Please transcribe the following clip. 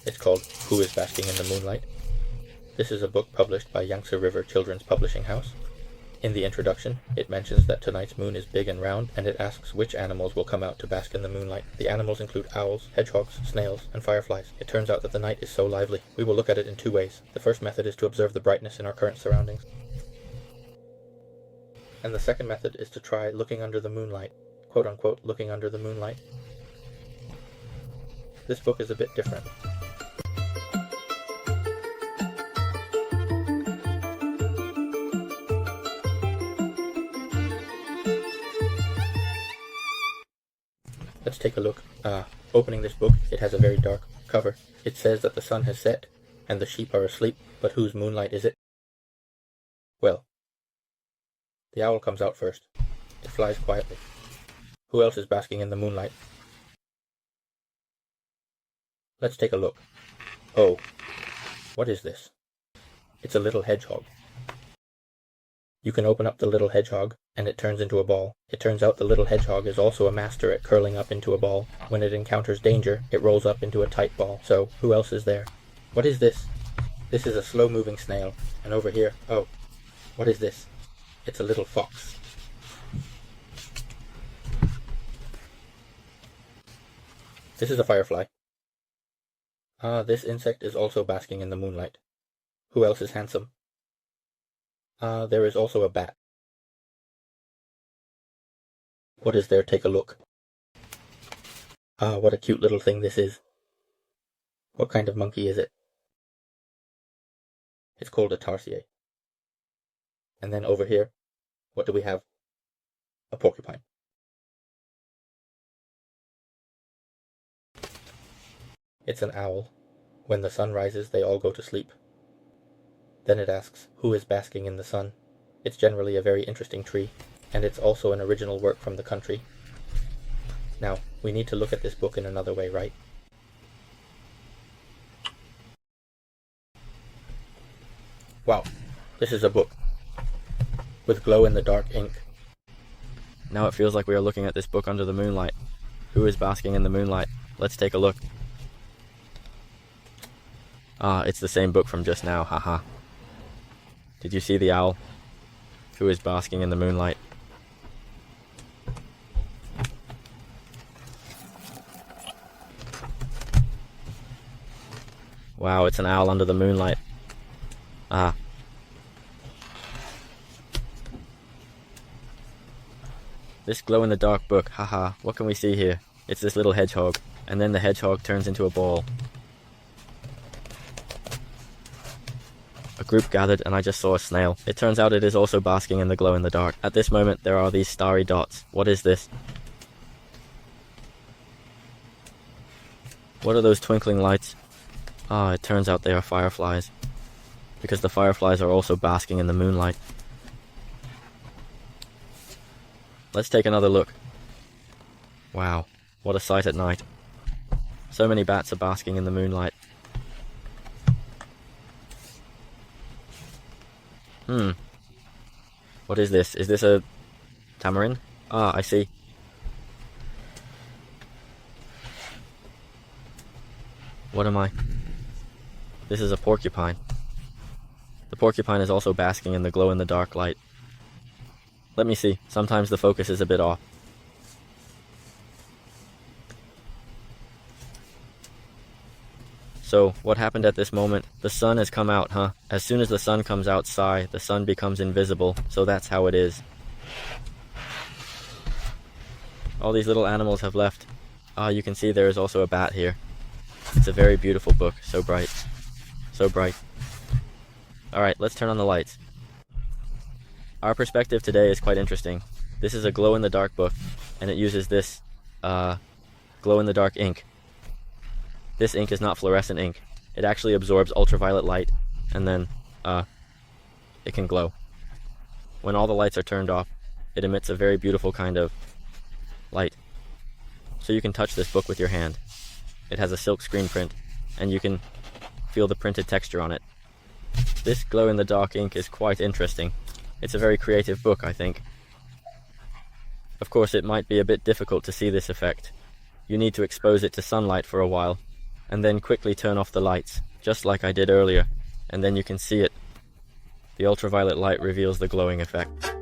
It's called Who is Basking in the Moonlight? This is a book published by Yangtze River Children's Publishing House. In the introduction, it mentions that tonight's moon is big and round, and it asks which animals will come out to bask in the moonlight. The animals include owls, hedgehogs, snails, and fireflies. It turns out that the night is so lively. We will look at it in two ways. The first method is to observe the brightness in our current surroundings. And the second method is to try looking under the moonlight. Quote unquote, looking under the moonlight. This book is a bit different. Let's take a look. Opening this book, it has a very dark cover. It says that the sun has set, and the sheep are asleep, but whose moonlight is it? Well, the owl comes out first. It flies quietly. Who else is basking in the moonlight? Let's take a look. Oh, what is this? It's a little hedgehog. You can open up the little hedgehog, and it turns into a ball. It turns out the little hedgehog is also a master at curling up into a ball. When it encounters danger, it rolls up into a tight ball. So, who else is there? What is this? This is a slow-moving snail. And over here, oh, what is this? It's a little fox. This is a firefly. This insect is also basking in the moonlight. Who else is handsome? There is also a bat. What is there? Take a look. What a cute little thing this is. What kind of monkey is it? It's called a tarsier. And then over here, what do we have? A porcupine. It's an owl. When the sun rises, they all go to sleep. Then it asks, who is basking in the sun? It's generally a very interesting tree, and it's also an original work from the country. Now, we need to look at this book in another way, right? Wow, this is a book with glow-in-the-dark ink. Now it feels like we are looking at this book under the moonlight. Who is basking in the moonlight? Let's take a look. It's the same book from just now, haha. Did you see the owl? Who is basking in the moonlight? Wow, it's an owl under the moonlight. This glow-in-the-dark book, haha, what can we see here? It's this little hedgehog, and then the hedgehog turns into a ball. A group gathered and I just saw a snail. It turns out it is also basking in the glow-in-the-dark. At this moment there are these starry dots. What is this? What are those twinkling lights? It turns out they are fireflies. Because the fireflies are also basking in the moonlight. Let's take another look. Wow, what a sight at night. So many bats are basking in the moonlight. What is this? Is this a tamarin? I see. What am I? This is a porcupine. The porcupine is also basking in the glow-in-the-dark light. Let me see. Sometimes the focus is a bit off. So, what happened at this moment? The sun has come out, huh? As soon as the sun comes out, the sun becomes invisible, so that's how it is. All these little animals have left. You can see there is also a bat here. It's a very beautiful book, so bright. So bright. Alright, let's turn on the lights. Our perspective today is quite interesting. This is a glow-in-the-dark book, and it uses this, glow-in-the-dark ink. This ink is not fluorescent ink. It actually absorbs ultraviolet light, and then, it can glow. When all the lights are turned off, it emits a very beautiful kind of light. So you can touch this book with your hand. It has a silk screen print, and you can feel the printed texture on it. This glow-in-the-dark ink is quite interesting. It's a very creative book, I think. Of course, it might be a bit difficult to see this effect. You need to expose it to sunlight for a while. and then quickly turn off the lights, just like I did earlier, and then you can see it. The ultraviolet light reveals the glowing effect.